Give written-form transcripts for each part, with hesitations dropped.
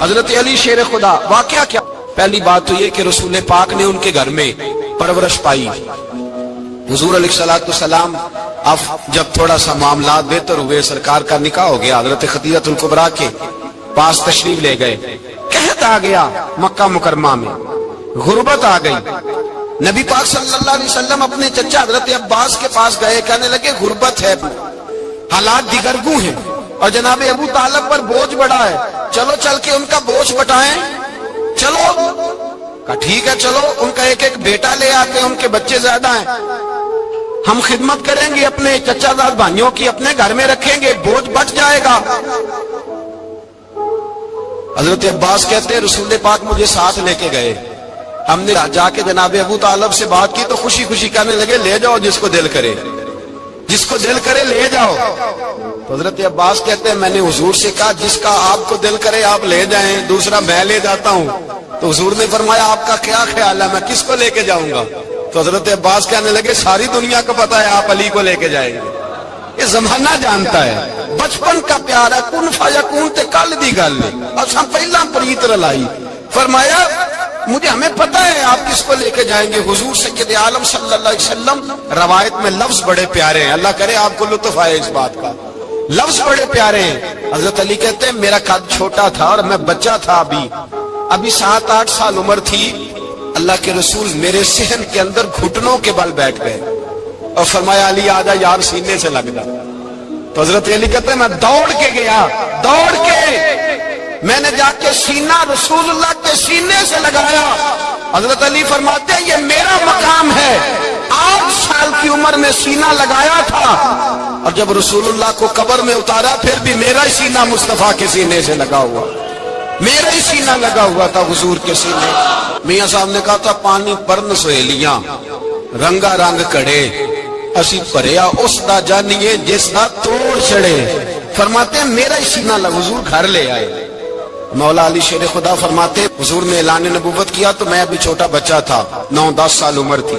حضرت علی شیر خدا. واقعہ کیا؟ پہلی بات تو یہ کہ رسول پاک نے ان کے گھر میں پرورش پائی. حضور علیہ الصلوۃ والسلام اب جب تھوڑا سا معاملات بہتر ہوئے، سرکار کا نکاح ہو گیا، حضرت خدیجہ الکبریٰ کے پاس تشریف لے گئے. قحط آ گیا مکہ مکرمہ میں، غربت آ گئی. نبی پاک صلی اللہ علیہ وسلم اپنے چچا حضرت عباس کے پاس گئے، کہنے لگے غربت ہے، حالات دیگرگوں ہیں اور جناب ابو طالب پر بوجھ بڑا ہے، چلو چل کے ان کا بوجھ بٹائیں. چلو کہا ٹھیک ہے، چلو ان کا ایک ایک بیٹا لے آتے ہیں، ان کے بچے زیادہ ہیں، ہم خدمت کریں گے اپنے چچا زاد بھائیوں کی، اپنے گھر میں رکھیں گے، بوجھ بچ جائے گا. حضرت عباس کہتے ہیں رسول پاک مجھے ساتھ لے کے گئے، ہم نے جا کے جناب ابو طالب سے بات کی تو خوشی خوشی کہنے لگے لے جاؤ جس کو دل کرے، جس کو دل کرے لے جاؤ. تو حضرت عباس کہتے ہیں میں نے حضور سے کہا جس کا آپ کو دل کرے آپ لے جائیں، دوسرا میں لے جاتا ہوں. تو حضور نے فرمایا آپ کا کیا خیال ہے، میں کس کو لے کے جاؤں گا؟ تو حضرت عباس کہنے لگے ساری دنیا کو پتا ہے آپ علی کو لے کے جائیں گے. یہ زمانہ جانتا ہے، بچپن کا پیار ہے، کن فیکون تے کل دی گل اور سب پہلا پریت رلائی. فرمایا مجھے ہمیں پتہ ہے آپ کس کو لے کے جائیں گے. حضور سید عالم صلی اللہ علیہ وسلم روایت میں لفظ بڑے پیارے ہیں، اللہ کرے آپ کو لطف آئے اس بات کا، لفظ بڑے پیارے ہیں. حضرت علی کہتے ہیں میرا قد چھوٹا تھا اور میں بچہ تھا، ابھی 7-8 سال عمر تھی. اللہ کے رسول میرے صحن کے اندر گھٹنوں کے بل بیٹھ گئے اور فرمایا علی آجا یار سینے سے لگ جا. تو حضرت علی کہتے ہیں میں دوڑ کے گیا، دوڑ کے میں نے جا کے سینہ رسول اللہ کے سینے سے لگایا. حضرت علی فرماتے ہیں یہ میرا مقام ہے، 8 سال کی عمر میں سینہ لگایا تھا اور جب رسول اللہ کو قبر میں اتارا پھر بھی میرا ہی سینہ مصطفیٰ کے سینے سے لگا ہوا، میرا ہی سینہ لگا ہوا تھا حضور کے سینے. میاں صاحب نے کہا تھا پانی پرن سہیلیاں رنگا رنگ کڑے اسی پریا اس دا جانیے جس دا توڑ چڑے. فرماتے ہیں میرا ہی سینہ لگا، حضور گھر لے آئے. مولا علی شیر خدا فرماتے حضور نے اعلان نبوت کیا تو میں ابھی چھوٹا بچہ تھا، 9-10 سال عمر تھی.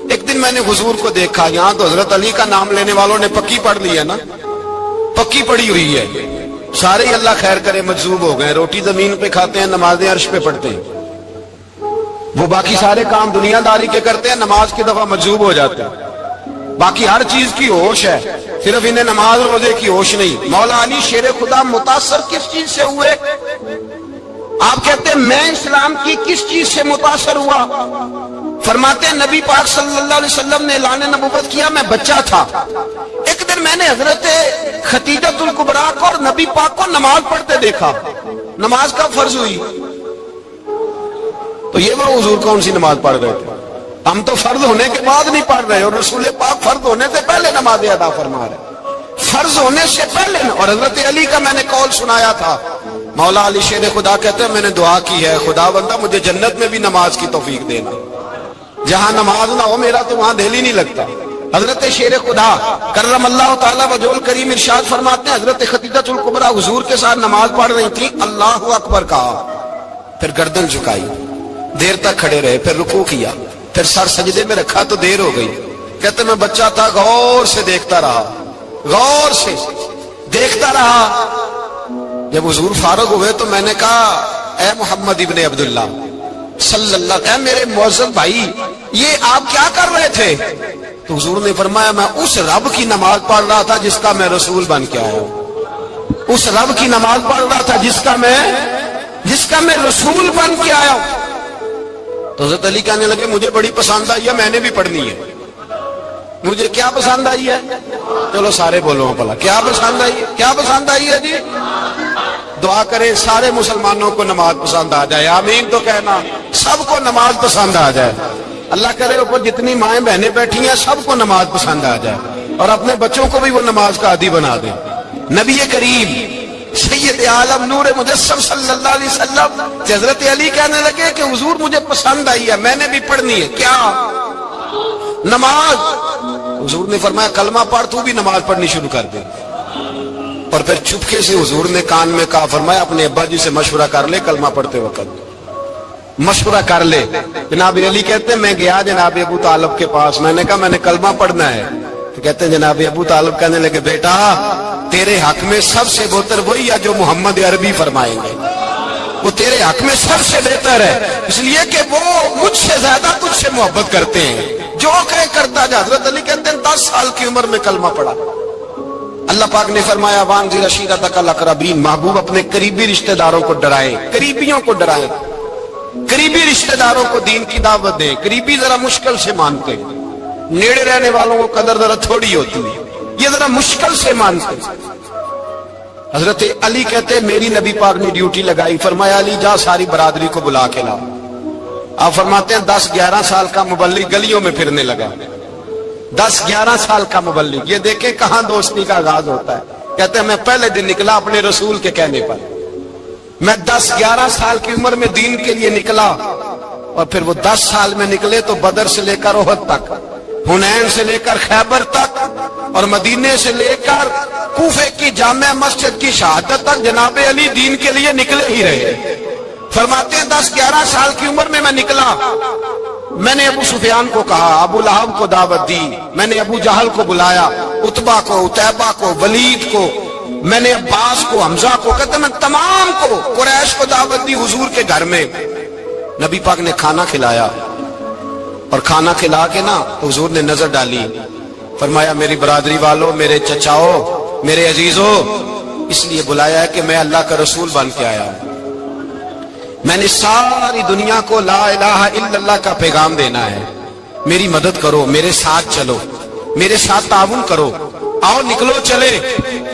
ایک دن میں نے حضور کو دیکھا، یہاں تو حضرت علی کا نام لینے والوں نے پکی پڑھ لی ہے نا، پکی پڑی ہوئی ہے، سارے ہی اللہ خیر کرے مجذوب ہو گئے، روٹی زمین پہ کھاتے ہیں، نمازیں عرش پہ پڑھتے ہیں. وہ باقی سارے کام دنیا داری کے کرتے ہیں، نماز کی دفعہ مجذوب ہو جاتے ہیں. باقی ہر چیز کی ہوش ہے، صرف انہیں نماز روزے کی ہوش نہیں. مولا علی شیر خدا متاثر کس چیز سے ہوئے؟ آپ کہتے ہیں میں اسلام کی کس چیز سے متاثر ہوا؟ فرماتے ہیں نبی پاک صلی اللہ علیہ وسلم نے اعلان نبوت کیا، میں بچہ تھا. ایک دن میں نے حضرت خدیجہ الکبریٰ کو اور نبی پاک کو نماز پڑھتے دیکھا. نماز کب فرض ہوئی؟ تو یہ وہ حضور کون سی نماز پڑھ رہے تھے؟ ہم تو فرض ہونے کے بعد نہیں پڑھ رہے اور رسول پاک فرض ہونے سے پہلے نماز ادا فرما رہے، فرض ہونے سے پہلے. اور حضرت علی کا میں نے قول سنایا تھا. مولا علی شیر خدا کہتے ہیں میں نے دعا کی ہے خدا بندہ مجھے جنت میں بھی نماز کی توفیق دینا، جہاں نماز نہ ہو میرا تو وہاں دل ہی نہیں لگتا. حضرت شیر خدا کرم اللہ تعالیٰ وجہ کریم ارشاد فرماتے ہیں حضرت خدیجہ الکبریٰ حضور کے ساتھ نماز پڑھ رہی تھی، اللہ اکبر کہا، پھر گردن جھکائی، دیر تک کھڑے رہے، پھر رکوع کیا، پھر سر سجدے میں رکھا تو دیر ہو گئی. کہتے میں بچہ تھا، غور سے دیکھتا رہا، غور سے دیکھتا رہا. جب حضور فارغ ہوئے تو میں نے کہا اے محمد ابن عبداللہ صلی اللہ، اے میرے معزز بھائی یہ آپ کیا کر رہے تھے؟ تو حضور نے فرمایا میں اس رب کی نماز پڑھ رہا تھا جس کا میں رسول بن کے آیا ہوں، اس رب کی نماز پڑھ رہا تھا جس کا میں رسول بن کے آیا ہوں. تو حضرت علی کہنے لگے مجھے بڑی پسند آئی ہے، میں نے بھی پڑھنی ہے. مجھے کیا پسند آئی ہے؟ چلو سارے بولو پلا کیا پسند آئی ہے؟ کیا پسند آئی ہے جی؟ دعا کرے سارے مسلمانوں کو نماز پسند آ جائے، آمین تو کہنا، سب کو نماز پسند آ جائے. اللہ کرے اوپر جتنی مائیں بہنیں بیٹھی ہیں سب کو نماز پسند آ جائے اور اپنے بچوں کو بھی وہ نماز کا عادی بنا دے. نبی کریم سید عالم نور مجسم صلی اللہ علیہ وسلم حضرت علی کہنے لگے کہ حضور مجھے پسند آئی ہے، میں نے بھی پڑھنی ہے. کیا؟ نماز. حضور نے فرمایا کلمہ پڑھ، تو بھی نماز پڑھنی شروع کر دے. اور پھر چپکے سے حضور نے کان میں کہا، فرمایا اپنے ابا جی سے مشورہ کر لے کلمہ پڑھتے وقت، مشورہ کر لے. جناب علی کہتے ہیں میں گیا جناب ابو طالب کے پاس، میں نے کہا میں نے کلمہ پڑھنا ہے. تو کہتے ہیں جناب ابو طالب کہنے لگے بیٹا تیرے حق میں سب سے بہتر وہی ہے جو محمد عربی فرمائیں گے. وہ تیرے حق میں سب سے بہتر ہے، اس لیے کہ وہ مجھ سے زیادہ تجھ سے محبت کرتے ہیں، جو کہے کرتا جا۔ حضرت علی کہتے ہیں 10 سال کی عمر میں کلمہ پڑھا۔ اللہ پاک نے فرمایا وانذر عشیرتک الاقربین، محبوب اپنے قریبی رشتہ داروں کو ڈرائیں، قریبیوں کو ڈرائیں، قریبی رشتہ داروں کو دین کی دعوت دیں۔ قریبی ذرا مشکل سے مانتے ہیں، نیڑے رہنے والوں کو قدر ذرا تھوڑی ہوتی ہے، یہ ذرا مشکل سے مانتے ہیں۔ حضرت علی کہتے ہیں میری نبی پاک نے ڈیوٹی لگائی، فرمایا علی جا ساری برادری کو بلا کے لاؤ۔ آپ فرماتے ہیں 10-11 سال کا مبلغ گلیوں میں پھرنے لگا، 10-11 سال کا مبلغ، یہ دیکھیں کہاں دوستی کا آغاز ہوتا ہے۔ کہتے ہیں میں پہلے دن نکلا اپنے رسول کے کہنے پر، میں 10-11 سال کی عمر میں دین کے لیے نکلا، اور پھر وہ 10 سال میں نکلے تو بدر سے لے کر احد تک، حنین سے لے کر خیبر تک، اور مدینے سے لے کر کوفے کی جامع مسجد کی شہادت تک جناب علی دین کے لیے نکلے ہی رہے۔ فرماتے ہیں 10-11 سال کی عمر میں نکلا، میں نے ابو سفیان کو کہا، ابو لہب کو دعوت دی، میں نے ابو جہل کو بلایا، عتبہ کو، عتیبہ کو، ولید کو، میں نے عباس کو، حمزہ کو، کہتے میں تمام کو، قریش کو دعوت دی حضور کے گھر میں۔ نبی پاک نے کھانا کھلایا، اور کھانا کھلا کے نا حضور نے نظر ڈالی، فرمایا میری برادری والوں، میرے چچاؤ، میرے عزیزوں، اس لیے بلایا ہے کہ میں اللہ کا رسول بن کے آیا ہوں، میں نے ساری دنیا کو لا الہ الا اللہ کا پیغام دینا ہے، میری مدد کرو، میرے ساتھ چلو، میرے ساتھ تعاون کرو، آؤ نکلو چلے،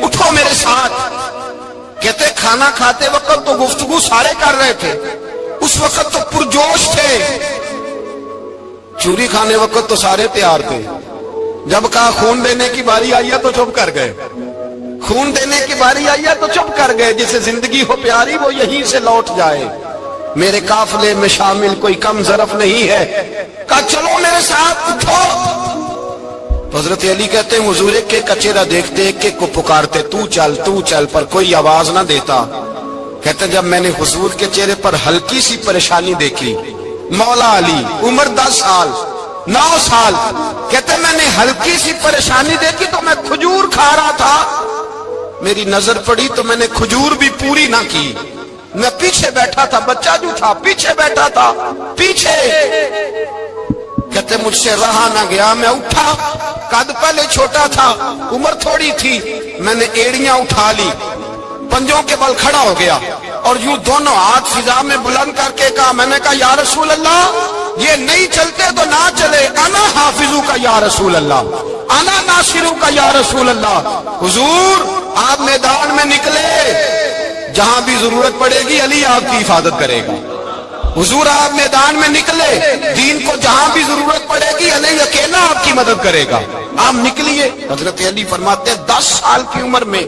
اٹھو میرے ساتھ۔ کہتے کھانا کھاتے وقت تو گفتگو سارے کر رہے تھے، اس وقت تو پرجوش تھے، چوری کھانے وقت تو سارے تیار تھے، جب کہا خون دینے کی باری آئی ہے تو چپ کر گئے، خون دینے کی باری آئی ہے تو چپ کر گئے، جسے زندگی ہو پیاری وہ یہیں سے لوٹ جائے، میرے قافلے میں شامل کوئی کم ظرف نہیں ہے، کہا چلو میرے ساتھ اٹھو۔ تو حضرت علی کہتے ہیں حضور ایک کا چہرہ دیکھتے ایک ایک کو پکارتے، تو چل، پر کوئی آواز نہ دیتا۔ کہتے ہیں جب میں نے حضور کے چہرے پر ہلکی سی پریشانی دیکھی، مولا علی عمر 10 سال 9 سال، کہتے ہیں میں نے ہلکی سی پریشانی دیکھی تو میں کھجور کھا رہا تھا، میری نظر پڑی تو میں نے کھجور بھی پوری نہ کی، میں پیچھے بیٹھا تھا، بچہ جو تھا پیچھے بیٹھا تھا، پیچھے۔ کہتے مجھ سے رہا نہ گیا، میں اٹھا، قد پہلے چھوٹا تھا، عمر تھوڑی تھی، میں نے ایڑیاں اٹھا لی، پنجوں کے بل کھڑا ہو گیا، اور یوں دونوں ہاتھ فضا میں بلند کر کے کہا، میں نے کہا یا رسول اللہ یہ نہیں چلتے تو نہ چلے، انا حافظو کا یا رسول اللہ، انا ناصرو کا یا رسول اللہ۔ حضور آپ میدان میں نکلے، جہاں بھی ضرورت پڑے گی علی آپ کی حفاظت کرے گا، حضور آپ میدان میں نکلے، دین کو جہاں بھی ضرورت پڑے گی علی اکیلا آپ کی مدد کرے گا، آپ نکلیے۔ حضرت علی فرماتے ہیں 10 سال کی عمر میں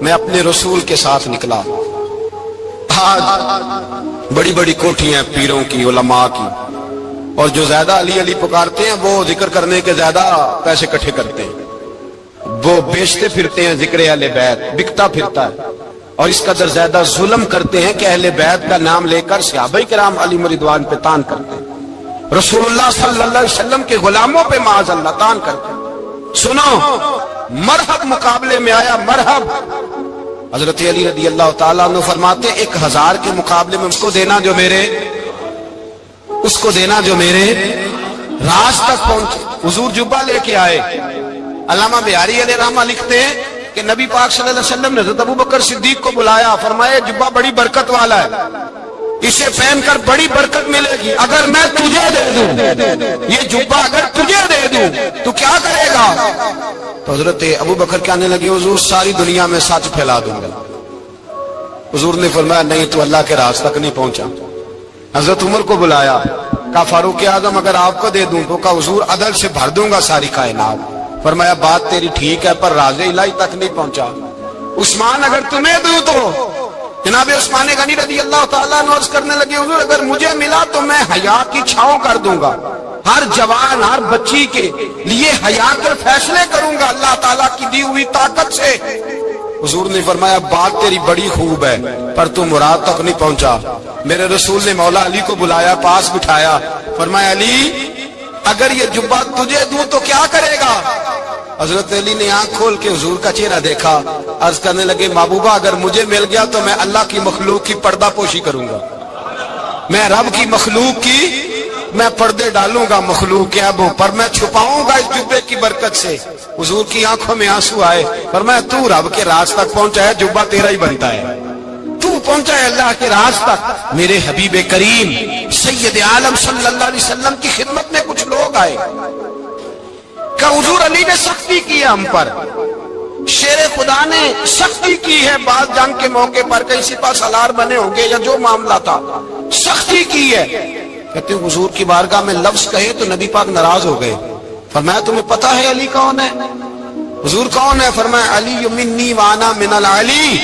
میں اپنے رسول کے ساتھ نکلا۔ آج بڑی بڑی کوٹھیاں پیروں کی، علماء کی، اور جو زیادہ علی علی پکارتے ہیں وہ ذکر کرنے کے زیادہ پیسے اکٹھے کرتے ہیں، وہ بیچتے پھرتے ہیں ذکر اہل بیت، بکتا پھرتا ہے، اور اس قدر زیادہ ظلم کرتے ہیں کہ اہل بیت کا نام لے کر صحابہ کرام علی رضوان پہ تان کرتے ہیں، رسول اللہ صلی اللہ علیہ وسلم کے غلاموں پہ معاذ اللہ تان کرتے ہیں۔ سنو مرحب مقابلے میں آیا، مرحب۔ حضرت علی رضی اللہ تعالیٰ عنہ فرماتے 1000 کے مقابلے میں اس کو دینا جو میرے راز تک پہنچے۔ حضور جبہ لے کے آئے، علامہ بہاری علیہ رحمہ لکھتے ہیں کہ نبی پاک صلی اللہ علیہ وسلم نے حضرت ابوبکر صدیق کو بلایا، فرمایا جبہ بڑی برکت والا ہے، اسے پہن کر بڑی برکت ملے گی، اگر میں تجھے دے دوں یہ جبہ، اگر تجھے دے دوں تو کیا کرے گا؟ تو حضرت ابوبکر کہنے لگے حضور ساری دنیا میں سچ پھیلا دوں گا۔ حضور نے فرمایا نہیں، تو اللہ کے راز تک نہیں پہنچا۔ حضرت عمر کو بلایا، کہا فاروق اعظم اگر آپ کو دے دوں تو کہا حضور عدل سے بھر دوں گا ساری کائنات۔ فرمایا بات تیری ٹھیک ہے پر راز الہی تک نہیں پہنچا۔ عثمان اگر تمہیں دوں تو جناب عثمان غنی رضی اللہ تعالیٰ عنہ عرض کرنے لگے حضور اگر مجھے ملا تو میں حیا کی چھاؤں کر دوں گا، ہر جوان ہر بچی کے لیے حیا کر فیصلے کروں گا اللہ تعالیٰ کی دی ہوئی طاقت سے۔ حضور نے فرمایا بات تیری بڑی خوب ہے پر تو مراد تک نہیں پہنچا۔ میرے رسول نے مولا علی کو بلایا، پاس بٹھایا، فرمایا علی اگر یہ جبہ تجھے دوں تو کیا کرے گا؟ حضرت علی نے آنکھ کھول کے حضور کا چہرہ دیکھا، عرض کرنے لگے محبوبہ اگر مجھے مل گیا تو میں اللہ کی مخلوق کی پردہ پوشی کروں گا، میں رب کی مخلوق کی میں پردے ڈالوں گا مخلوق کے ابوں پر، میں چھپاؤں گا اس جبے کی برکت سے۔ حضور کی آنکھوں میں آنسو آئے، فرمایا تو رب کے راز تک پہنچا ہے، جبہ تیرا ہی بنتا ہے، تو پہنچا ہے اللہ کے راز تک۔ میرے حبیب کریم سید عالم صلی اللہ علیہ وسلم کی خدمت میں کچھ لوگ آئے کہ حضور علی نے سختی کی ہے ہم پر، شیر خدا نے سختی کی ہے، بعض جنگ کے موقع پر کہیں سپاہ سالار بنے ہوں گے یا جو معاملہ تھا، سختی کی ہے۔ کہتے ہیں حضور کی بارگاہ میں لفظ کہے تو نبی پاک ناراض ہو گئے۔ فرمایا تمہیں پتہ ہے علی کون ہے؟ حضور کون ہے؟ فرمایا علی منی وانا من العلی،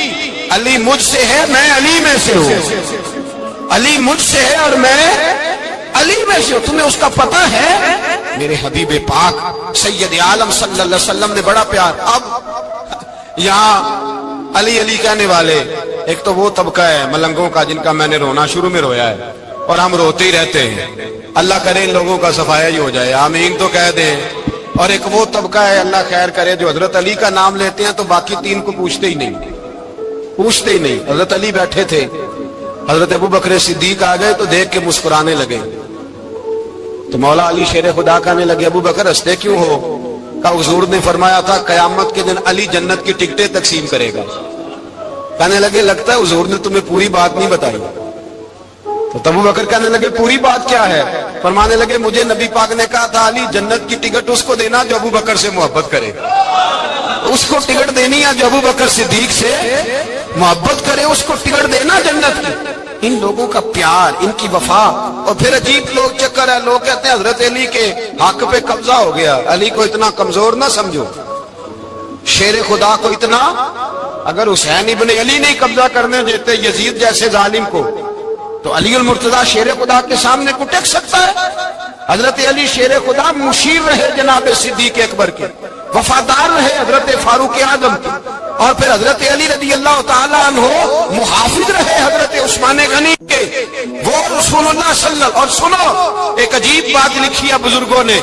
علی مجھ سے ہے میں علی میں سے ہوں، علی مجھ سے ہے اور میں علی میں سے ہوں، تمہیں اس کا پتہ ہے؟ میرے حبیب پاک سید عالم صلی اللہ علیہ وسلم نے بڑا پیار۔ اب یہاں علی علی کہنے والے ایک تو وہ طبقہ ہے ملنگوں کا جن کا میں نے رونا شروع میں رویا ہے اور ہم روتے ہی رہتے ہیں، اللہ کرے ان لوگوں کا صفایا ہی ہو جائے، آمین تو کہہ دیں۔ اور ایک وہ طبقہ ہے اللہ خیر کرے جو حضرت علی کا نام لیتے ہیں تو باقی تین کو پوچھتے ہی نہیں، پوچھتے ہی نہیں۔ حضرت علی بیٹھے تھے، حضرت ابو بکر صدیق آ گئے تو دیکھ کے مسکرانے لگے، تو مولا علی شیر خدا کہنے لگے ابو بکر ہنستے کیوں ہو؟ کہ حضور نے فرمایا تھا قیامت کے دن علی جنت کی ٹکٹیں تقسیم کرے گا۔ کہنے لگے لگتا ہے حضور نے تمہیں پوری بات نہیں بتائی۔ تو ابو بکر کہنے لگے پوری بات کیا ہے؟ فرمانے لگے مجھے نبی پاک نے کہا تھا علی جنت کی ٹکٹ اس کو دینا جو ابو بکر سے محبت کرے، اس کو ٹکٹ دینی ہے جو ابو بکر صدیق سے محبت کرے، اس کو ٹکٹ دینا جنت کی۔ ان لوگوں کا پیار، ان کی وفا۔ اور پھر عجیب لوگ چکر ہے، لوگ کہتے ہیں حضرت علی کے حق پہ قبضہ ہو گیا، علی کو اتنا کمزور نہ سمجھو، شیر خدا کو اتنا، اگر حسین ابن علی نہیں قبضہ کرنے دیتے یزید جیسے ظالم کو تو علی المرتضیٰ شیر خدا کے سامنے کو ٹک سکتا ہے؟ حضرت علی شیر خدا مشیر رہے جناب صدیق اکبر کے، وفادار رہے حضرت فاروق اعظم کے، اور پھر حضرت علی رضی اللہ تعالیٰ عنہ محافظ رہے حضرت عثمان غنی کے، وہ رسول اللہ صلی اللہ علیہ وسلم۔ اور سنو ایک عجیب بات لکھی ہے بزرگوں نے،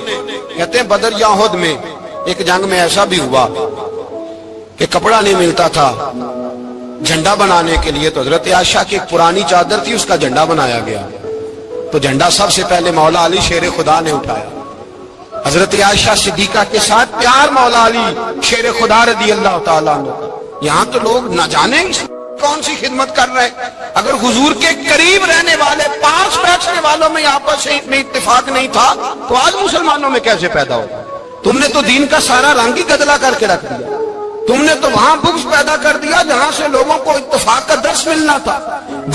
کہتے ہیں بدر یا احد میں ایک جنگ میں ایسا بھی ہوا کہ کپڑا نہیں ملتا تھا جھنڈا بنانے کے لیے، تو حضرت عائشہ کی ایک پرانی چادر تھی، اس کا جھنڈا بنایا گیا، تو جھنڈا سب سے پہلے مولا علی شیر خدا نے اٹھایا۔ حضرت عائشہ صدیقہ کے ساتھ پیار مولا علی شیر خدا رضی اللہ تعالیٰ عنہ۔ یہاں تو لوگ نہ جانے کون سی خدمت کر رہے ہیں۔ اگر حضور کے قریب رہنے والے پاس بیٹھنے والوں میں آپس میں اتفاق نہیں تھا تو آج مسلمانوں میں کیسے پیدا ہو؟ تم نے تو دین کا سارا رنگ ہی گدلا کر کے رکھ دیا، تم نے تو وہاں بغض پیدا کر دیا جہاں سے لوگوں کو اتفاق کا درس ملنا تھا،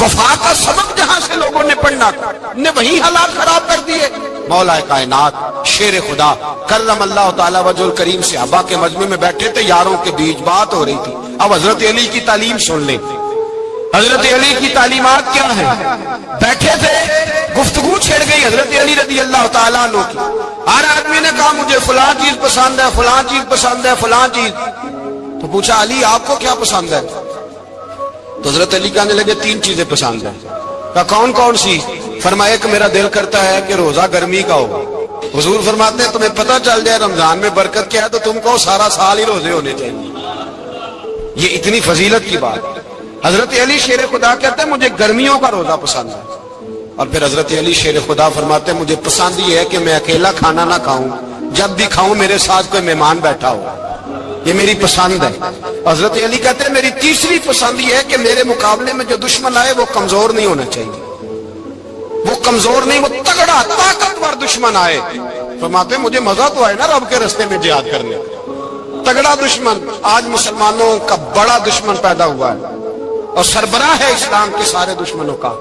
وفا کا سبق جہاں سے لوگوں نے پڑھنا تھا، نے وہی حالات خراب کر دیے۔ مولا کائنات شیر خدا کرم اللہ تعالیٰ وجہ الکریم صحابہ کے مجمع میں بیٹھے تھے، یاروں کے بیچ بات ہو رہی تھی۔ اب حضرت علی کی تعلیم سن لیں، حضرت علی کی تعلیمات کیا ہیں۔ بیٹھے تھے، گفتگو چھڑ گئی حضرت علی رضی اللہ تعالیٰ عنہ کی، ہر آدمی نے کہا مجھے فلاں چیز پسند ہے، فلاں چیز پسند ہے، فلاں چیز۔ تو پوچھا علی آپ کو کیا پسند ہے؟ تو حضرت علی کہنے لگے تین چیزیں پسند ہیں۔ کہا کون کون سی؟ فرمایا کہ میرا دل کرتا ہے کہ روزہ گرمی کا ہو۔ حضور فرماتے ہیں تمہیں پتہ چل جائے رمضان میں برکت کیا ہے تو تم کو سارا سال ہی روزے ہونے چاہیے، یہ اتنی فضیلت کی بات۔ حضرت علی شیر خدا کہتے ہیں مجھے گرمیوں کا روزہ پسند ہے، اور پھر حضرت علی شیر خدا فرماتے ہیں مجھے پسند یہ ہے کہ میں اکیلا کھانا نہ کھاؤں، جب بھی کھاؤں میرے ساتھ کوئی مہمان بیٹھا ہو، یہ میری پسند ہے۔ حضرت علی کہتے ہیں میری تیسری پسند یہ ہے کہ میرے مقابلے میں جو دشمن آئے وہ کمزور نہیں ہونا چاہیے، وہ کمزور نہیں، وہ تگڑا طاقتور دشمن آئے۔ فرماتے ہیں مجھے مزہ تو آئے نا رب کے رستے میں جہاد کرنے، تگڑا دشمن۔ آج مسلمانوں کا بڑا دشمن پیدا ہوا ہے اور سربراہ ہے اسلام کے سارے دشمنوں کا،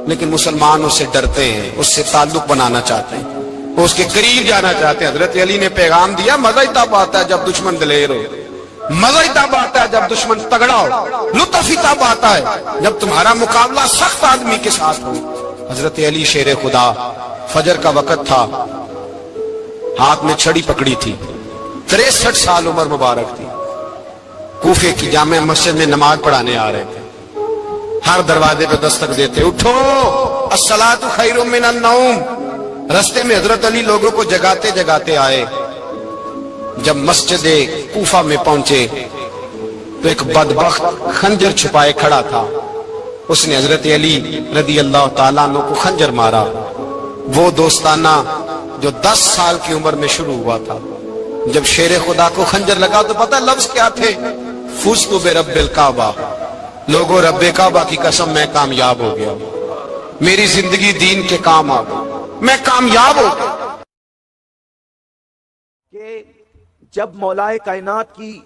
لیکن مسلمان اس سے ڈرتے ہیں، اس سے تعلق بنانا چاہتے ہیں، وہ اس کے قریب جانا چاہتے ہیں۔ حضرت علی نے پیغام دیا مزہ ہی تب آتا ہے جب دشمن دلیر ہو، مزہ ہی تب آتا ہے جب دشمن تگڑا ہو، لطف ہی تب آتا ہے جب تمہارا مقابلہ سخت آدمی کے ساتھ ہو۔ حضرت علی شیر خدا، فجر کا وقت تھا، ہاتھ میں چھڑی پکڑی تھی، 63 سال عمر مبارک تھی، کوفے کی جامع مسجد میں نماز پڑھانے آ رہے تھے، ہر دروازے پہ دستک دیتے اٹھو الصلاۃ خیر من النوم۔ رستے میں حضرت علی لوگوں کو جگاتے جگاتے آئے، جب مسجد کوفہ میں پہنچے تو ایک بدبخت خنجر چھپائے کھڑا تھا. اس نے حضرت علی رضی اللہ تعالیٰ عنہ کو خنجر مارا. وہ دوستانہ جو 10 سال کی عمر میں شروع ہوا تھا. جب شیر خدا کو خنجر لگا تو پتہ لفظ کیا تھے؟ فزت برب الکعبہ. لوگوں رب کعبہ کی قسم میں کامیاب ہو گیا, میری زندگی دین کے کام آ گئی, میں کامیاب ہو گیا. کہ جب مولائے کائنات کی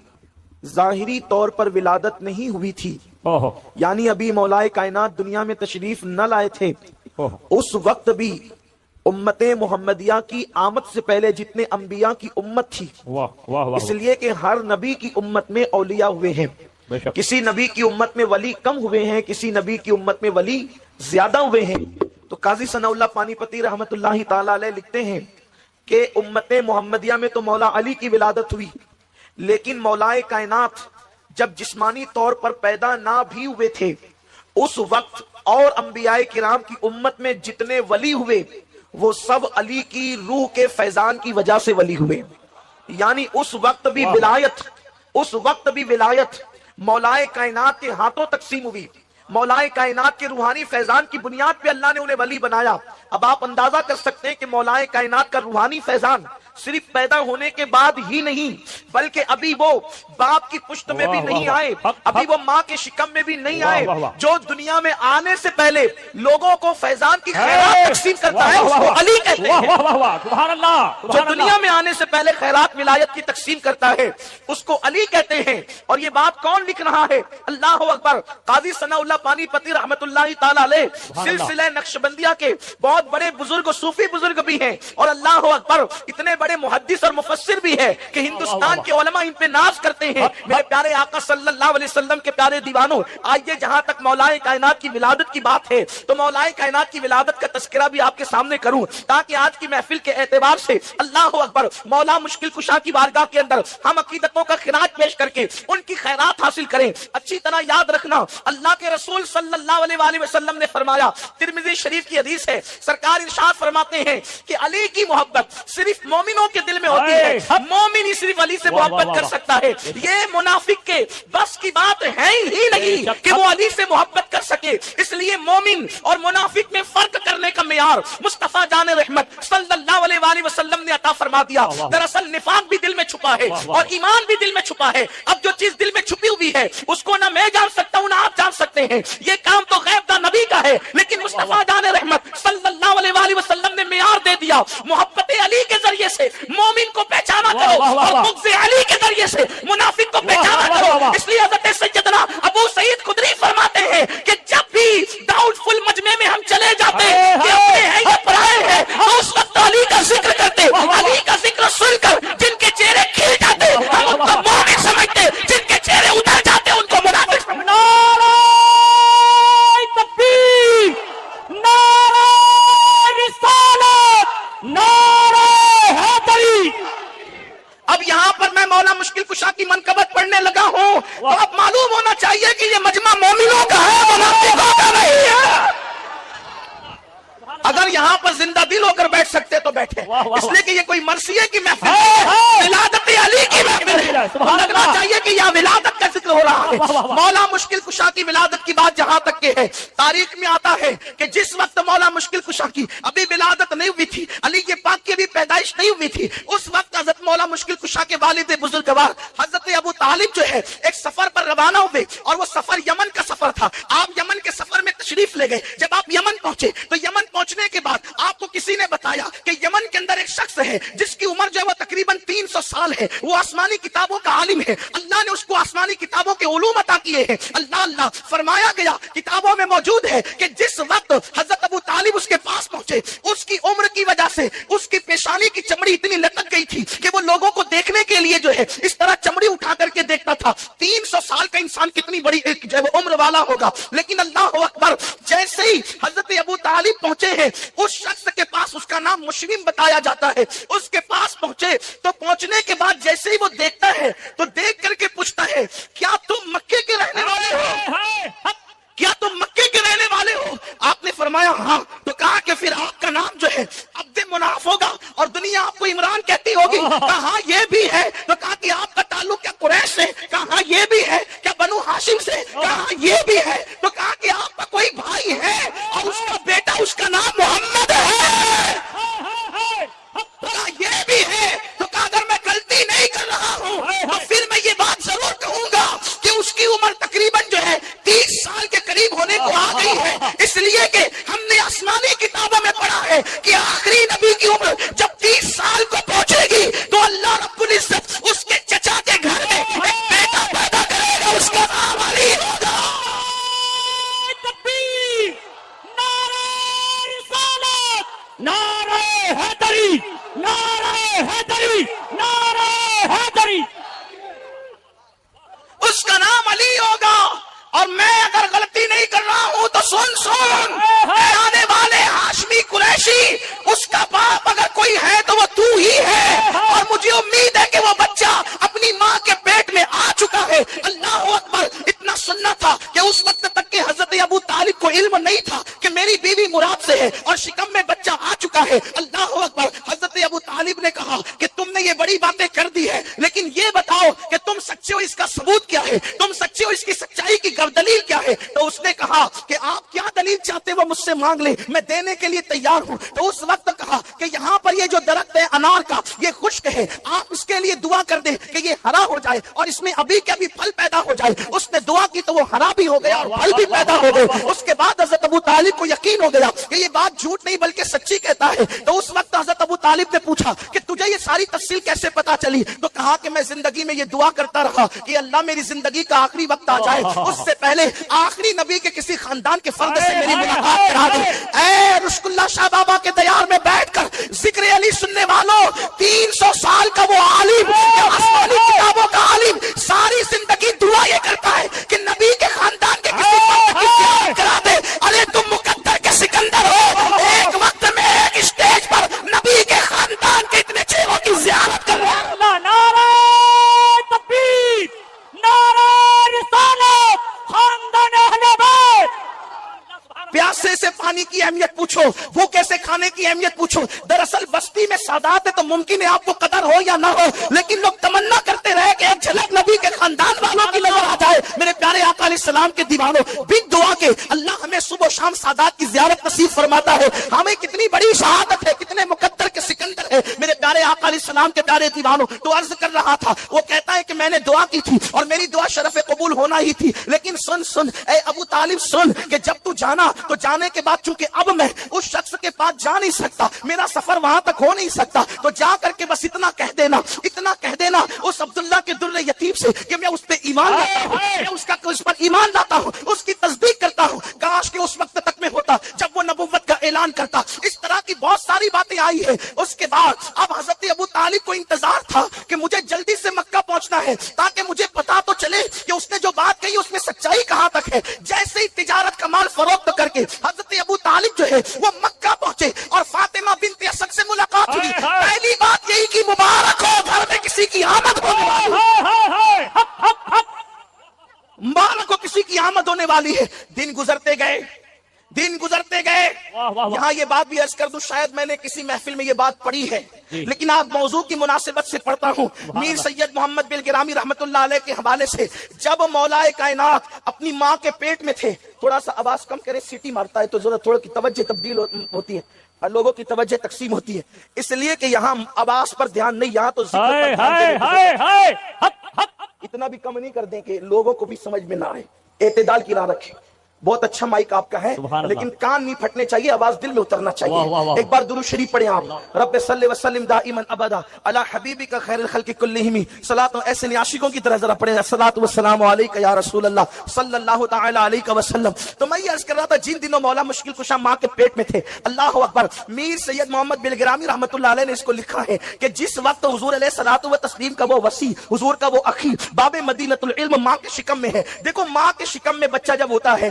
ظاہری طور پر ولادت نہیں ہوئی تھی, یعنی ابھی مولائے کائنات دنیا میں تشریف نہ لائے تھے, اس وقت بھی امت محمدیہ کی آمد سے پہلے جتنے انبیاء کی امت تھی, اس لیے کہ ہر نبی کی امت میں اولیاء ہوئے ہیں, کسی نبی کی امت میں ولی کم ہوئے ہیں, کسی نبی کی امت میں ولی زیادہ ہوئے ہیں. تو قاضی ثناء اللہ پانی پتی رحمت اللہ تعالی علیہ لکھتے ہیں کہ امت محمدیہ میں تو مولا علی کی ولادت ہوئی, لیکن مولائے کائنات جب جسمانی طور پر پیدا نہ بھی ہوئے تھے, اس وقت اور انبیاء کرام کی امت میں جتنے ولی ہوئے وہ سب علی کی روح کے فیضان کی وجہ سے ولی ہوئے. یعنی اس وقت بھی ولایت مولائے کائنات کے ہاتھوں تقسیم ہوئی, مولائے کائنات کے روحانی فیضان کی بنیاد پہ اللہ نے انہیں ولی بنایا. اب آپ اندازہ کر سکتے ہیں کہ مولائے کائنات کا روحانی فیضان صرف پیدا ہونے کے بعد ہی نہیں, بلکہ ابھی وہ باپ کی پشت میں بھی نہیں آئے, ابھی وہ ماں کے شکم میں بھی نہیں آئے, جو دنیا میں آنے سے پہلے لوگوں کو فیضان کی خیرات تقسیم کرتا ہے اس کو علی کہتے ہیں. جو دنیا میں آنے سے پہلے خیرات ولایت کی تقسیم کرتا ہے اس کو علی کہتے ہیں. اور یہ بات کون لکھ رہا ہے؟ اللہ اکبر. قاضی ثناء اللہ پانی پتی رحمت اللہ تعالی علیہ سلسلہ نقشبندیہ کے بہت بڑے بزرگ صوفی بزرگ بھی ہیں, اور اللہ اکبر اتنے بڑے محدث اور مفسر بھی ہے کہ ہندوستان کے علماء ان پہ ناز کرتے ہیں. میرے پیارے آقا صلی اللہ علیہ وسلم کے پیارے دیوانوں, آئیے جہاں تک مولائے کائنات کی ولادت کی بات ہے تو مولائے کائنات کی ولادت کا تذکرہ بھی آپ کے سامنے کروں, تاکہ آج کی محفل کے اعتبار سے اللہ اکبر مولا مشکل کشا کی بارگاہ کے اندر ہم عقیدتوں کا خراج پیش کر کے ان کی خیرات حاصل کریں. اچھی طرح یاد رکھنا, اللہ کے رسول صلی اللہ علیہ وسلم نے فرمایا, ترمذی شریف کی حدیث ہے, سرکار ارشاد فرماتے ہیں کہ علی کی محبت صرف مومنوں کے دل میں ہوتی ہے, مومن ہی صرف علی سے محبت کر سکتا ہے. یہ منافق کے بس کی بات ہے ہی نہیں کہ وہ علی سے محبت کر سکے, اس لیے مومن اور منافق میں فرق کرنے کا معیار مصطفیٰ جان رحمت صلی اللہ علیہ وسلم نے عطا فرما دیا. دراصل نفاق بھی دل میں چھپا ہے اور ایمان بھی دل میں چھپا ہے. اب جو چیز دل میں چھپی ہوئی ہے اس کو نہ میں جان سکتا ہوں نہ آپ جان سکتے ہیں, یہ کام تو غیب دا نبی کا ہے, لیکن مصطفیٰ جان رحمت صلی اللہ علیہ وسلم نے معیار دے دیا. محبت علی کے ذریعے سے مومن کو پہچانا کرو اور بغض علی کے ذریعے سے منافق کو پہچانا کرو. اس لیے حضرت سیدنا ابو سعید خدری فرماتے ہیں کہ جب بھی ڈاؤٹ فل مجمع میں ہم چلے جاتے کہ اپنے ہیں یا پرائے ہیں, اس وقت علی کا ذکر کرتے, علی کا ذکر سن کر جن کے چہرے کھل جاتے ہم ان کو مومن سمجھتے, جن کے چہرے اتر جاتے ان کو منافق سمجھتے. نعرہ تکبیر, نعرہ رسالت, نعرہ حیدری. اب یہاں پر میں مولا مشکل کشا کی منقبت پڑھنے لگا ہوں تو اب معلوم ہونا چاہیے کہ یہ مجمع مومنوں کا ہے, منافقوں کا نہیں ہے. اگر یہاں پر زندہ دل ہو کر بیٹھ سکتے تو بیٹھے, اس لیے کہ یہ کوئی مرثیے کی محفل ہے, ولادت علی کی محفل ہے. لگنا چاہیے کہ یہاں ولادت کا ذکر ہو رہا ہے. مولا مشکل کشا کی ولادت کی بات جہاں تک کہ ہے, تاریخ میں آتا ہے کہ جس وقت مولا مشکل کشا کی ابھی ولادت نہیں ہوئی تھی, علی کے پاک کی ابھی پیدائش نہیں ہوئی تھی, اس وقت حضرت مولا مشکل کشا کے والد بزرگوار حضرت ابو طالب جو ہے ایک سفر پر روانہ ہوئے, اور وہ سفر یمن کا سفر تھا. آپ یمن کے سفر میں تشریف لے گئے. جب آپ یمن پہنچے تو یمن پہنچنے کے بعد آپ کو کسی نے بتایا کہ یمن کے اندر ایک شخص ہے جس کی عمر جو ہے وہ تقریباً 300 سال ہے, وہ آسمانی کتابوں کا عالم ہے, اللہ نے اس کو آسمانی کتابوں کے علوم عطا کیے ہیں. اللہ فرمایا گیا کتابوں میں موجود ہے کہ جس وقت حضرت ابو طالب اس کے پاس پہنچے, اس کی عمر کی وجہ سے اس کی پیشانی کی چمڑی اتنی لٹک گئی تھی کہ وہ لوگوں کو دیکھنے کے لیے جو ہے اس طرح چمڑی اٹھا کر کے دیکھتا تھا. 300 سال کا انسان کتنی بڑی جو ہے وہ عمر والا ہوگا. لیکن اللہ اکبر, جیسے ہی حضرت ابو طالب پہنچے ہیں اس شخص کے پاس, اس کا نام مشرم بتایا جاتا ہے, اس کے پاس پہنچے تو پہنچنے کے بعد جیسے ہی وہ دیکھتا ہے تو دیکھ کر کے پوچھتا ہے کیا تم مکے کے رہنے والے ہو, کیا تم مکے کے رہنے والے ہو؟ آپ نے فرمایا ہاں، تو کہا کہ پھر آپ کا نام جو ہے عبد مناف ہوگا اور دنیا آپ کو عمران کہتی ہوگی. کہا یہ بھی ہے. تو کہا کہ آپ کا تعلق کیا قریش سے؟ کہا یہ بھی ہے. کیا بنو ہاشم سے؟ کہا یہ بھی ہے. تو کہا کہ آپ کا کوئی بھائی ہے اور اس کا بیٹا اس کا نام محمد ہے؟ کہا یہ بھی ہے. تو کہا اگر میں غلطی نہیں کر رہا ہوں تو پھر میں یہ بات ضرور کہوں گا کہ اس کی عمر تقریباً جو ہے 30 سال کے قریب ہونے کو آ گئی ہے، اس لیے کہ ہم نے آسمانی کتابوں میں پڑھا ہے کہ آخری نبی کی عمر جب 30 سال کو پہنچے گی تو اللہ رب العزت اس کے چچا کے گھر میں ایک بیٹا پیدا کرے گا، اس کا نام علی ہوگا. تکبیر، نعرہ رسالت، نعرہ حیدری، نعرہ حیدری، نعرہ حیدری. اس کا نام علی ہوگا. اور میں اگر غلطی نہیں کر رہا ہوں تو سن اے آنے والے ہاشمی قریشی، اس کا باپ اگر کوئی ہے تو وہ تو ہی ہے، اور مجھے امید ہے کہ وہ بچہ اپنی ماں کے پیٹ میں آ چکا ہے. اللہ اکبر. اتنا سننا تھا کہ اس وقت تک کہ حضرت ابو طالب کو علم نہیں تھا کہ میری بیوی مراد سے ہے اور شکم میں بچہ آ چکا ہے. اللہ اکبر. حضرت ابو طالب نے کہا کہ تم نے یہ بڑی باتیں کر دی ہے، لیکن یہ بتاؤ کہ تم سچے ہو، اس کا ثبوت کیا ہے؟ تم سچے ہو، اس کی سچائی کی دلیل کیا ہے؟ تو اس نے کہا کہ آپ کیا دلیل چاہتے وہ مجھ سے مانگ لیں، میں دینے کے لیے تیار ہوں. تو اس وقت کہا کہ یہاں پر یہ جو درخت ہے انار کا، یہ خشک ہے، آپ اس کے لیے دعا کر دیں کہ یہ ہرا ہو جائے اور اس میں ابھی کے ابھی پھل پیدا ہو جائے. اس نے دعا کی تو وہ ہرا بھی ہو گیا اور پھل بھی پیدا ہو گئے. اس کے بعد حضرت ابو طالب کو یقین ہو گیا کہ یہ بات جھوٹ نہیں بلکہ سچی کہتا ہے. تو اس وقت حضرت ابو طالب نے پوچھا کہ تجھے یہ ساری تفصیل کیسے پتا چلی؟ تو کہا کہ میں زندگی میں یہ دعا کرتا رہا کہ اللہ میری زندگی کا آخری وقت آ جائے اس سے پہلے آخری نبی کے کسی خاندان کے فرد سے میری ملاقات کرا دے. اے رشک اللہ شاہ بابا کے دیار میں بیٹھ کر ذکر علی سننے والوں، 300 سال کا وہ عالم، آسمانی کتابوں کا عالم، ساری زندگی دعا یہ کرتا ہے کہ نبی کے خاندان کے کسی فرد کی زیارت کرا دے. ارے تم مقدر کے سکندر ہو، ایک وقت میں ایک اسٹیج پر نبی کے خاندان کے اتنے چہروں کی زیارت کر رہے ہیں. نعرہ تکبیر، نعرہ رسالت، خاندان اہل بیت. پیاسے سے پانی کی اہمیت پوچھو، بھوکے سے کھانے کی اہمیت پوچھو. دراصل بستی میں سادات ہے تو ممکن ہے آپ کو قدر ہو یا نہ ہو، لیکن لوگ تمنا کرتے رہے کہ ایک جھلک نبی کے خاندان والوں کی نظر آ جائے. میرے پیارے آقا علیہ السلام کے دیوانوں، بگ دعا کے اللہ ہمیں صبح و شام سادات کی زیارت نصیب فرماتا ہے. ہمیں کتنی بڑی شہادت ہے، کتنے مقدر کے سکندر ہے. میرے پیارے آقا علیہ السلام کے پیارے دیوانوں، تو عرض کر رہا تھا، وہ کہتا ہے کہ میں نے دعا کی تھی اور میری دعا شرف قبول ہونا ہی تھی، لیکن سن اے ابو طالب سن کہ جب تو جانا تو جانے کے بعد چونکہ اب میں اس شخص کے پاس جا نہیں سکتا، میرا سفر وہاں تک ہو نہیں سکتا، تو جا کر کے بس اتنا کہہ دینا اس عبداللہ کے در یتیم سے کہ میں اس پہ ایمان لاتا ہوں، میں اس پر ایمان لاتا ہوں، اس کی تصدیق کرتا ہوں. کاش کہ اس وقت تک میں ہوتا جب وہ نبوت کا اعلان کرتا. اس طرح کی بہت ساری باتیں آئی ہے. اس کے بعد اب حضرت ابو طالب کو انتظار تھا کہ مجھے جلدی سے مکہ پہنچنا ہے تاکہ مجھے پتا تو چلے کہ اس نے جو بات کہی اس میں سچائی کہاں تک ہے. جیسے ہی تجارت کا مال فروخت کر کے حضرت ابو طالب جو ہے وہ مکہ پہنچے اور فاطمہ بنت اسد سے ملاقات ہوئی. پہلی بات یہی کہ مبارک ہو گھر میں کسی کی آمد ہونے والی، مبارک ہو کسی کی آمد ہونے والی ہے. دن گزرتے گئے. یہاں یہ بات بھی عرض کر دوں، شاید میں نے کسی محفل میں یہ بات پڑھی ہے لیکن آپ موضوع کی مناسبت سے پڑھتا ہوں. میر سید محمد بن گرامی رحمت اللہ علیہ کے حوالے سے، جب مولا کائنات اپنی ماں کے پیٹ میں تھے، تھوڑا سا آواز کم کرے، سیٹی مارتا ہے تو ذرا تھوڑا کی توجہ تبدیل ہوتی ہے، لوگوں کی توجہ تقسیم ہوتی ہے، اس لیے کہ یہاں آواز پر دھیان نہیں، یہاں تو ذکر پر دھیان. اتنا بھی کم نہیں کر دیں کہ لوگوں کو بھی سمجھ میں نہ آئے. اعتدال کی راہ رکھیں. بہت اچھا مائک آپ کا ہے لیکن کان نہیں پھٹنے چاہیے، آواز دل میں اترنا چاہیے. ایک بار درود شریف پڑھیں آپ. رب صلی وسلم دائما ابدا علی حبیبک خیر الخلق کلہم. صلاۃ ایسے عاشقوں کی طرح ذرا پڑھیں، الصلاۃ والسلام علیک یا رسول اللہ صلی اللہ تعالی علیہ وسلم. تو میں یہ عرض کر رہا تھا جن دنوں مولا مشکل کشا ماں کے پیٹ میں تھے، اللہ اکبر، میر سید محمد بن گرامی رحمت اللہ علیہ نے اس کو لکھا ہے کہ جس وقت حضور علیہ الصلوۃ والتسلیم کا وہ وسیع، حضور کا وہ اخی، باب مدینۃ العلم ماں کے شکم میں ہے. دیکھو ماں کے شکم میں بچہ جب ہوتا ہے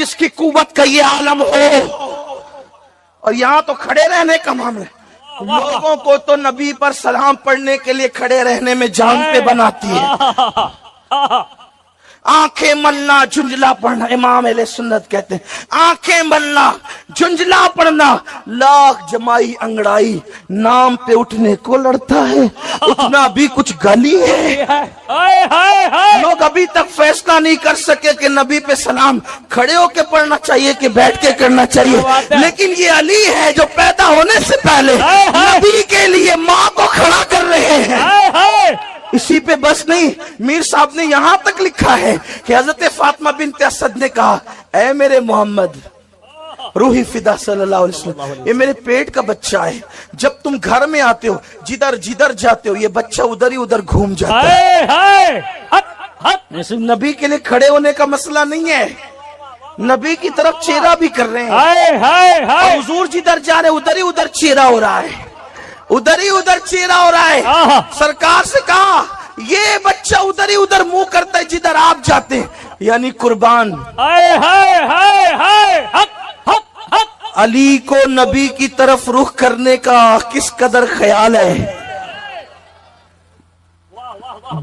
جس کی قوت کا یہ عالم ہو. اور یہاں تو کھڑے رہنے کا معاملہ ہے. لوگوں کو تو نبی پر سلام پڑھنے کے لیے کھڑے رہنے میں جان پہ بناتی ہے. آنکھیں ملنا جھنجلا پڑھنا, امام اہل سنت کہتے ہیں آنکھیں ملنا جھنجلا پڑھنا لاکھ جمائی انگڑائی نام پہ اٹھنے کو لڑتا ہے, اتنا بھی کچھ گلی ہے. لوگ ابھی تک فیصلہ نہیں کر سکے کہ نبی پہ سلام کھڑے ہو کے پڑھنا چاہیے کہ بیٹھ کے کرنا چاہیے. لیکن یہ علی ہے جو پیدا ہونے سے پہلے نبی کے لیے ماں کو کھڑا کر رہے ہیں. اسی پہ بس نہیں, میر صاحب نے یہاں تک لکھا ہے کہ حضرت فاطمہ بنت اسد نے کہا اے میرے محمد روحی فدا صلی اللہ علیہ وسلم, یہ میرے پیٹ کا بچہ ہے. جب تم گھر میں آتے ہو جدھر جدھر جاتے ہو یہ بچہ ادھر ہی ادھر گھوم جاتا ہے. نبی کے لیے کھڑے ہونے کا مسئلہ نہیں ہے, نبی کی طرف چہرہ بھی کر رہے ہیں. اور حضور جدھر جا رہے ادھر ہی ادھر چہرہ ہو رہا ہے, ادھر ہی ادھر چہرہ ہو رہا ہے. سرکار سے کہا یہ بچہ ادھر ہی ادھر منہ کرتا ہے جدھر آپ جاتے ہیں, یعنی قربان. علی کو نبی کی طرف رخ کرنے کا کس قدر خیال ہے.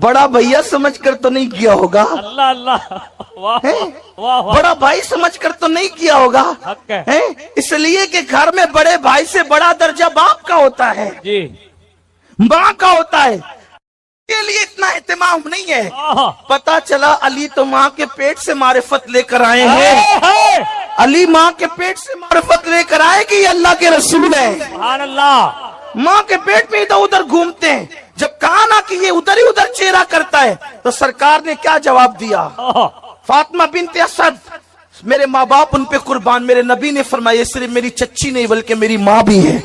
بڑا بھیا سمجھ کر تو نہیں کیا ہوگا, بڑا بھائی سمجھ کر تو نہیں کیا ہوگا, اس لیے کہ گھر میں بڑے بھائی سے بڑا درجہ باپ کا ہوتا ہے, ماں کا ہوتا ہے. کے لیے اتنا اہتمام نہیں ہے. پتا چلا علی تو ماں کے پیٹ سے معرفت لے کر آئے ہیں. علی ماں کے پیٹ سے معرفت لے کر آئے کہ یہ اللہ کے رسول ہے. سبحان اللہ. ماں کے پیٹ میں ادھر ادھر گھومتے ہیں. جب کہا نا کہ یہ ادھر ہی ادھر چہرہ کرتا ہے تو سرکار نے کیا جواب دیا؟ فاطمہ بنت اسد میرے ماں باپ ان پہ قربان. میرے نبی نے فرمایا صرف میری چچی نہیں بلکہ میری ماں بھی ہے.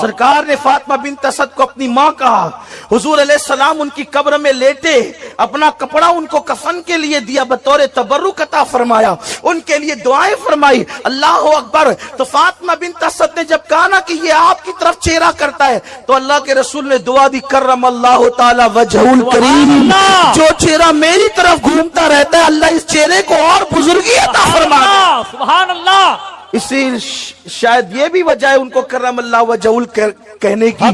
سرکار نے فاطمہ بنت اسد کو اپنی ماں کہا. حضور علیہ السلام ان کی قبر میں لیٹے, اپنا کپڑا ان کو کفن کے لیے دیا, بطور تبرک عطا فرمایا, ان کے لیے دعائیں فرمائی. اللہ اکبر. تو فاطمہ بنت اسد نے جب کہا نا کہ یہ آپ کی طرف چہرہ کرتا ہے تو اللہ کے رسول نے دعا دی کرم اللہ تعالی وجہ الکریم, جو چہرہ میری طرف گھومتا رہتا ہے اللہ اس چہرے کو اور بزرگ سبحان اللہ. اسی شاید یہ بھی وجہ ہے ان کو کرم اللہ وجہ کہنے کی.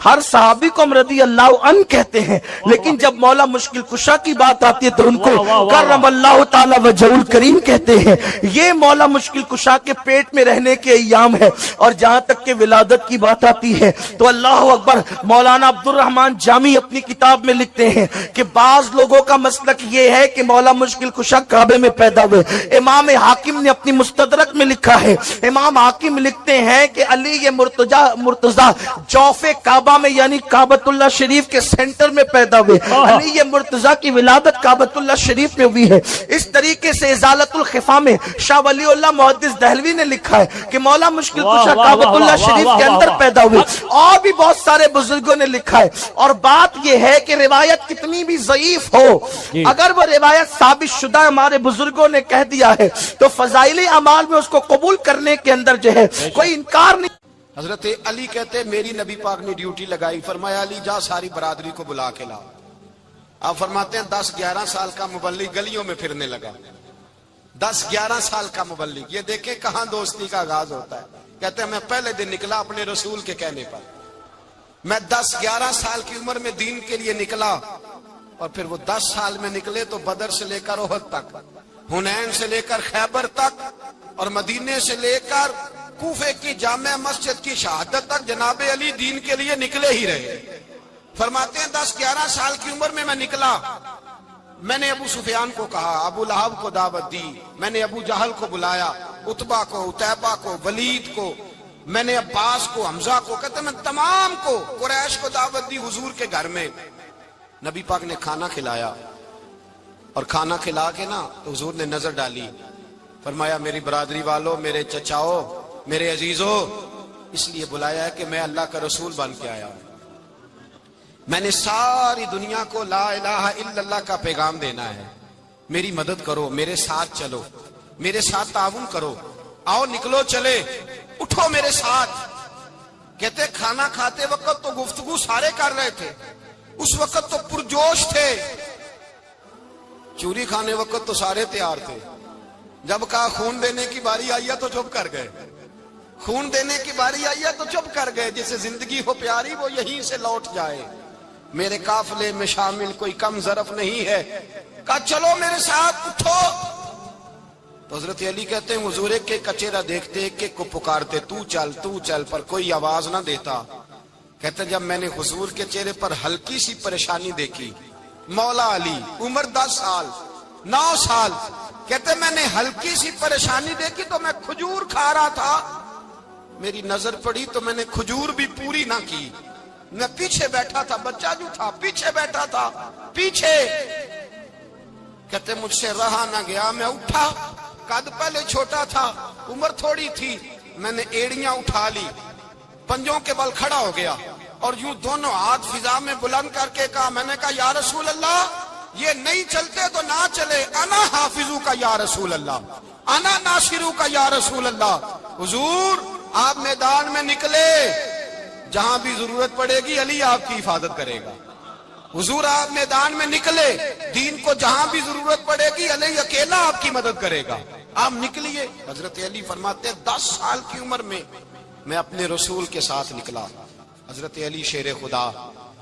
ہر صحابی کو ہم رضی اللہ عنہ کہتے ہیں, لیکن جب مولا مشکل کشا کی بات آتی ہے تو ان کو کرم اللہ تعالی وجہ الکریم کہتے ہیں. یہ مولا مشکل کشا کے پیٹ میں رہنے کے ایام ہے. اور جہاں تک کہ ولادت کی بات آتی ہے تو اللہ اکبر, مولانا عبد الرحمن جامی اپنی کتاب میں لکھتے ہیں کہ بعض لوگوں کا مسلک یہ ہے کہ مولا مشکل کشا کعبے میں پیدا ہوئے. امام حاکم نے اپنی مستدرک میں لکھا ہے, امام حاکم لکھتے ہیں کہ علی یہ مرتضی جوف کعبہ میں یعنی کعبۃ اللہ شریف کے سینٹر میں پیدا ہوئے. علی یہ مرتضی کی ولادت کعبۃ اللہ شریف میں ہوئی ہے. اس طریقے سے ازالت الخفا میں شاہ ولی اللہ محدث دہلوی نے لکھا ہے کہ مولا مشکل کشا کعبۃ اللہ شریف کے اندر پیدا ہوئے. اور بھی بہت سارے بزرگوں نے لکھا ہے. اور بات یہ ہے کہ روایت کتنی بھی ضعیف ہو, اگر وہ روایت ثابت شدہ ہمارے بزرگوں نے کہہ دیا ہے تو فضائل اعمال میں اس کو قبول کرنے کے اندر جو ہے کوئی انکار نہیں. حضرت علی کہتے میری نبی پاک نے ڈیوٹی لگائی, فرمایا علی جا ساری برادری کو بلا کے لا. آپ فرماتے ہیں 10-11 سال کا مبلغ گلیوں میں پھرنے لگا. 10-11 سال کا مبلغ, یہ دیکھیں کہاں دوستی کا آغاز ہوتا ہے. کہتے ہیں میں پہلے دن نکلا اپنے رسول کے کہنے پر, میں 10-11 سال کی عمر میں دین کے لیے نکلا. اور پھر وہ 10 سال میں نکلے تو بدر سے لے کر احد تک, حنین سے لے کر خیبر تک, اور مدینے سے لے کر کوفے کی جامع مسجد کی شہادت تک جناب علی دین کے لیے نکلے ہی رہے. فرماتے ہیں 10-11 سال کی عمر میں نکلا. میں نے ابو سفیان کو کہا, ابو لہب کو دعوت دی, میں نے ابو جہل کو بلایا, عتبہ کو, عتیبہ کو, ولید کو, میں نے عباس کو, حمزہ کو, کہتے میں تمام کو, قریش کو دعوت دی حضور کے گھر میں. نبی پاک نے کھانا کھلایا, اور کھانا کھلا کے نا تو حضور نے نظر ڈالی, فرمایا میری برادری والوں, میرے چچاؤ, میرے عزیزوں, اس لیے بلایا ہے کہ میں اللہ کا رسول بن کے آیا ہوں. میں نے ساری دنیا کو لا الہ الا اللہ کا پیغام دینا ہے. میری مدد کرو, میرے ساتھ چلو, میرے ساتھ تعاون کرو, آؤ نکلو چلے, اٹھو میرے ساتھ. کہتے کھانا کھاتے وقت تو گفتگو سارے کر رہے تھے, اس وقت تو پرجوش تھے. چوری کھانے وقت تو سارے تیار تھے, جب کہا خون دینے کی باری آئی ہے تو چپ کر گئے، خون دینے کی باری آئی ہے تو چپ کر گئے، جسے زندگی ہو پیاری وہ یہیں سے لوٹ جائے، میرے قافلے میں شامل کوئی کم ظرف نہیں ہے، کہا چلو میرے ساتھ اٹھو۔ تو حضرت علی کہتے ہیں حضور ایک ایک کا چہرہ دیکھتے ایک ایک کو پکارتے تو چل، پر کوئی آواز نہ دیتا۔ کہتے جب میں نے حضور کے چہرے پر ہلکی سی پریشانی دیکھی، مولا علی عمر 10 سال 9 سال، کہتے میں نے ہلکی سی پریشانی دیکھی تو میں کھجور کھا رہا تھا، میری نظر پڑی تو میں نے کھجور بھی پوری نہ کی، میں پیچھے بیٹھا تھا، بچہ جو تھا پیچھے بیٹھا تھا، پیچھے۔ کہتے مجھ سے رہا نہ گیا، میں اٹھا، قد پہلے چھوٹا تھا، عمر تھوڑی تھی، میں نے ایڑیاں اٹھا لی، پنجوں کے بل کھڑا ہو گیا اور یوں دونوں ہاتھ فضا میں بلند کر کے کہا، میں نے کہا یا رسول اللہ یہ نہیں چلتے تو نہ چلے، انا حافظو کا یا رسول اللہ، انا ناصرو کا یا رسول اللہ۔ حضور آپ میدان میں نکلے، جہاں بھی ضرورت پڑے گی علی آپ کی حفاظت کرے گا، حضور آپ میدان میں نکلے، دین کو جہاں بھی ضرورت پڑے گی علی اکیلا آپ کی مدد کرے گا، آپ نکلیے۔ حضرت علی فرماتے 10 سال کی عمر میں اپنے رسول کے ساتھ نکلا۔ حضرت علی شیر خدا،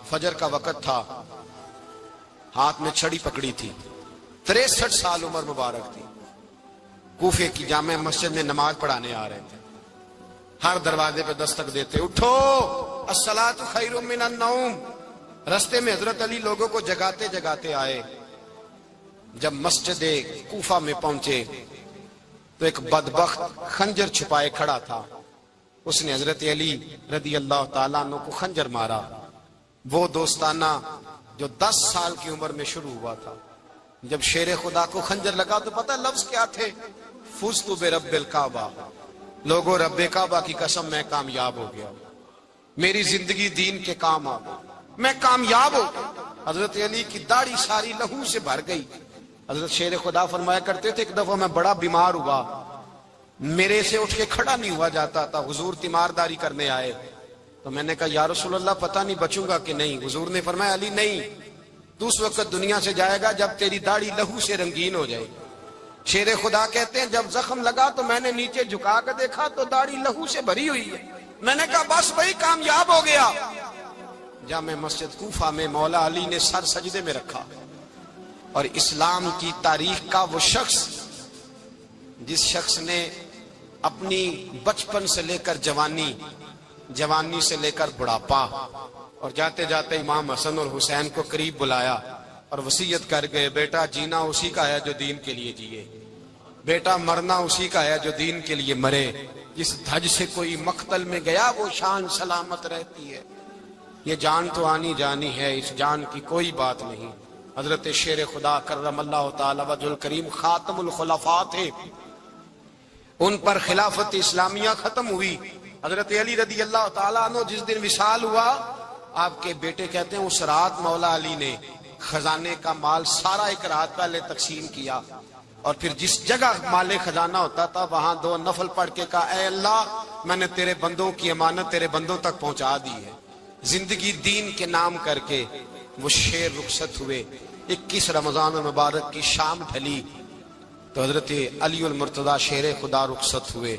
فجر کا وقت تھا، ہاتھ میں چھڑی پکڑی تھی، 63 سال عمر مبارک تھی، کوفے کی جامع مسجد میں نماز پڑھانے آ رہے تھے، ہر دروازے پہ دستک دیتے، اٹھو الصلاۃ خیر من النوم۔ رستے میں حضرت علی لوگوں کو جگاتے جگاتے آئے، جب مسجد کوفہ میں پہنچے تو ایک بدبخت خنجر چھپائے کھڑا تھا، اس نے حضرت علی رضی اللہ تعالیٰ عنہ کو خنجر مارا۔ وہ دوستانہ جو 10 سال کی عمر میں شروع ہوا تھا، جب شیر خدا کو خنجر لگا تو پتہ لفظ کیا تھے؟ فزت برب الکعبہ، لوگوں رب کعبہ کی قسم میں کامیاب ہو گیا، میری زندگی دین کے کام آ گئی، میں کامیاب ہو گیا۔ حضرت علی کی داڑھی ساری لہو سے بھر گئی۔ حضرت شیر خدا فرمایا کرتے تھے ایک دفعہ میں بڑا بیمار ہوا، میرے سے اٹھ کے کھڑا نہیں ہوا جاتا تھا، حضور تیمارداری کرنے آئے تو میں نے کہا یا رسول اللہ پتہ نہیں بچوں گا کہ نہیں۔ حضور نے فرمایا علی نہیں، تو اس وقت دنیا سے جائے گا جب تیری داڑھی لہو سے رنگین ہو جائے۔ شیر خدا کہتے ہیں جب زخم لگا تو میں نے نیچے جھکا کر دیکھا تو داڑھی لہو سے بھری ہوئی ہے، میں نے کہا بس وہی کامیاب ہو گیا۔ جامع مسجد کوفہ میں مولا علی نے سر سجدے میں رکھا، اور اسلام کی تاریخ کا وہ شخص جس شخص نے اپنی بچپن سے لے کر جوانی سے لے کر بڑھاپا، اور جاتے جاتے امام حسن اور حسین کو قریب بلایا اور وصیت کر گئے، بیٹا جینا اسی کا ہے جو دین کے لیے جیے، بیٹا مرنا اسی کا ہے جو دین کے لیے مرے، جس دھج سے کوئی مقتل میں گیا وہ شان سلامت رہتی ہے، یہ جان تو آنی جانی ہے، اس جان کی کوئی بات نہیں۔ حضرت شیر خدا کرم اللہ تعالی وجہ الکریم خاتم الخلفاء تھے، ان پر خلافت اسلامیہ ختم ہوئی۔ حضرت علی رضی اللہ تعالیٰ عنہ جس دن وصال ہوا، آپ کے بیٹے کہتے ہیں اس رات مولا علی نے خزانے کا مال سارا ایک رات پہلے تقسیم کیا، اور پھر جس جگہ مال خزانہ ہوتا تھا وہاں 2 نفل پڑھ کے کہا اے اللہ میں نے تیرے بندوں کی امانت تیرے بندوں تک پہنچا دی ہے۔ زندگی دین کے نام کر کے وہ شیر رخصت ہوئے۔ 21 رمضان المبارک کی شام ڈھلی تو حضرت علی المرتضی شیر خدا رخصت ہوئے۔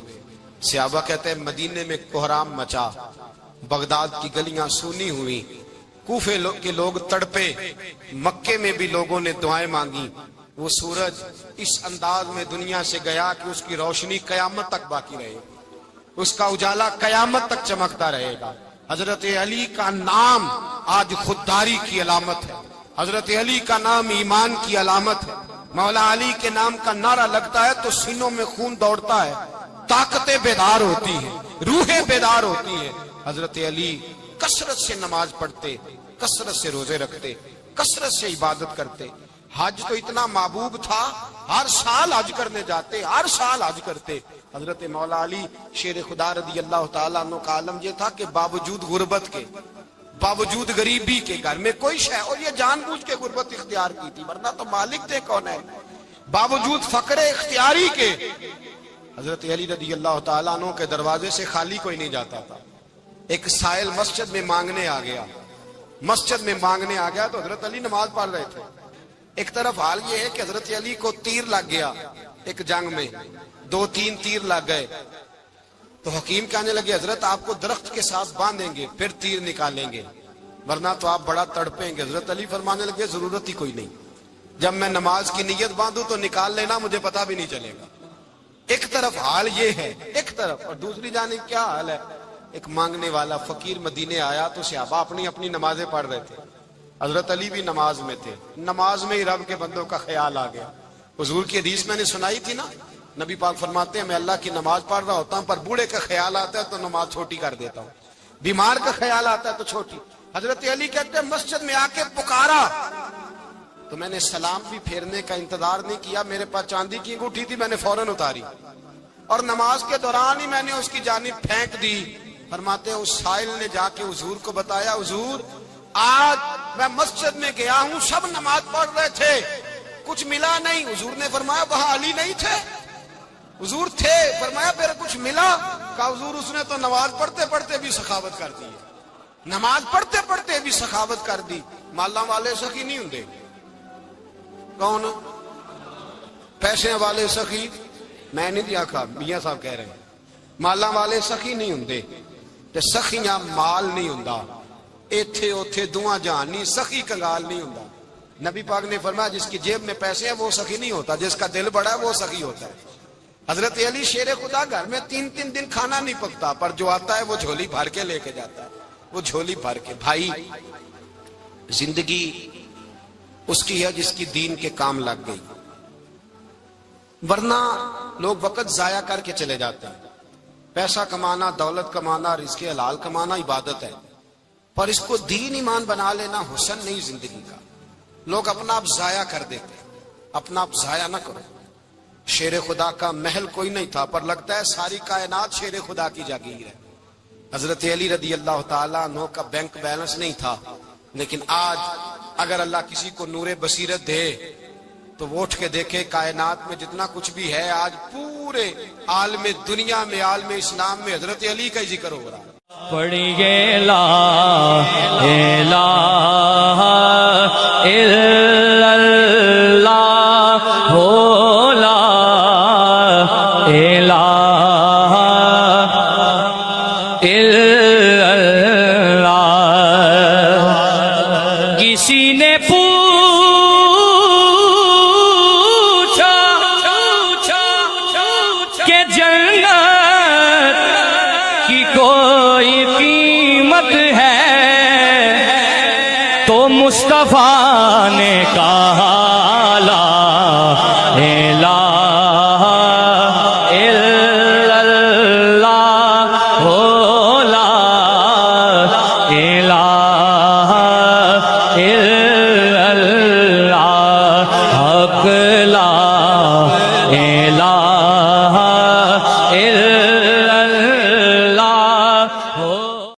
صحابہ کہتے ہیں مدینے میں کوہرام مچا، بغداد کی گلیاں سونی ہوئی، کوفے کے لوگ تڑپے، مکے میں بھی لوگوں نے دعائیں مانگی۔ وہ سورج اس انداز میں دنیا سے گیا کہ اس کی روشنی قیامت تک باقی رہے، اس کا اجالا قیامت تک چمکتا رہے گا۔ حضرت علی کا نام آج خودداری کی علامت ہے، حضرت علی کا نام ایمان کی علامت ہے۔ مولا علی کے نام کا نعرہ لگتا ہے تو سینوں میں خون دوڑتا ہے، طاقتیں بیدار ہوتی ہیں، روحیں بیدار ہوتی ہیں۔ حضرت علی کثرت سے نماز پڑھتے، کثرت سے روزے رکھتے، کثرت سے عبادت کرتے۔ حج تو اتنا محبوب تھا، ہر سال حج کرنے جاتے، ہر سال حج کرتے۔ حضرت مولا علی شیر خدا رضی اللہ تعالیٰ عنہ کا عالم یہ تھا کہ باوجود غربت کے، باوجود غریبی کے، گھر میں کوئی شے، اور یہ جان بوجھ کے غربت اختیار کی تھی ورنہ تو مالک تھے کون ہے، باوجود فقر اختیاری کے حضرت علی رضی اللہ تعالیٰ عنہ کے دروازے سے خالی کوئی نہیں جاتا تھا۔ ایک سائل مسجد میں مانگنے آ گیا، مسجد میں مانگنے آ گیا تو حضرت علی نماز پڑھ رہے تھے۔ ایک طرف حال یہ ہے کہ حضرت علی کو تیر لگ گیا، ایک جنگ میں 2-3 تیر لگ گئے تو حکیم کہنے لگے حضرت آپ کو درخت کے ساتھ باندھیں گے پھر تیر نکالیں گے ورنہ تو آپ بڑا تڑپیں گے. حضرت علی فرمانے لگے ضرورت ہی کوئی نہیں, جب میں نماز کی نیت باندھوں تو نکال لینا, مجھے پتا بھی نہیں چلے گا. ایک طرف حال یہ ہے, ایک طرف, اور دوسری جانب کیا حال ہے. ایک مانگنے والا فقیر مدینے آیا تو صحابہ اپنی اپنی نمازیں پڑھ رہے تھے, حضرت علی بھی نماز میں تھے. نماز میں ہی رب کے بندوں کا خیال آ گیا. حضور کی حدیث میں نے سنائی تھی نا, نبی پاک فرماتے ہیں میں اللہ کی نماز پڑھ رہا ہوتا ہوں پر بوڑھے کا خیال آتا ہے تو نماز چھوٹی کر دیتا ہوں, بیمار کا خیال آتا ہے تو چھوٹی. حضرت علی کہتے ہیں مسجد میں آ کے پکارا تو میں نے سلام بھی پھیرنے کا انتظار نہیں کیا, میرے پاس چاندی کی انگوٹھی تھی, میں نے فوراً اتاری اور نماز کے دوران ہی میں نے اس کی جانب پھینک دی. فرماتے ہیں اس سائل نے جا کے حضور کو بتایا, حضور آج میں مسجد میں گیا ہوں, سب نماز پڑھ رہے تھے, کچھ ملا نہیں. حضور نے فرمایا وہاں علی نہیں تھے؟ حضور تھے. فرمایا پھر کچھ ملا؟ کہا حضور اس نے تو نماز پڑھتے پڑھتے بھی سخاوت کر دی, نماز پڑھتے پڑھتے بھی سخاوت کر دی. مالاں والے سخی نہیں ہوندے, کون پیسے والے سخی, میں نہیں دیا کہا, میاں صاحب کہہ رہے ہیں مالاں والے سخی نہیں ہوندے تے سخیاں مال نہیں ہوندا, ایتھے اوتھے دعا جہان نہیں, سخی کنگال نہیں ہوندا. نبی پاک نے فرمایا جس کی جیب میں پیسے ہیں وہ سخی نہیں ہوتا, جس کا دل بڑا ہے وہ سخی ہوتا ہے. حضرت علی شیر خدا گھر میں 3 دن کھانا نہیں پکتا پر جو آتا ہے وہ جھولی بھر کے لے کے جاتا ہے, وہ جھولی بھر کے. بھائی زندگی اس کی ہے جس کی دین کے کام لگ گئی, ورنہ لوگ وقت ضائع کر کے چلے جاتے ہیں. پیسہ کمانا, دولت کمانا, رزق حلال کمانا عبادت ہے, پر اس کو دین ایمان بنا لینا حسن نہیں زندگی کا. لوگ اپنا آپ ضائع کر دیتے, اپنا آپ ضائع نہ کرو. شیر خدا کا محل کوئی نہیں تھا پر لگتا ہے ساری کائنات شیر خدا کی جاگیر ہے. حضرت علی رضی اللہ تعالیٰ عنہ کا بینک بیلنس نہیں تھا, لیکن آج اگر اللہ کسی کو نور بصیرت دے تو وہ اٹھ کے دیکھے کائنات میں جتنا کچھ بھی ہے آج پورے عالم دنیا میں, عالم اسلام میں حضرت علی کا ہی ذکر ہو رہا ہے. پڑھیے لا الہ الا اللہ ہو, لا الہ الا اللہ. کسی نے کہ جنت کی کوئی قیمت ہے تو مصطفیٰ نے کہا لا الہ الا اللہ ہو, لا الہ الا اللہ حق, لا الہ الا اللہ ہو.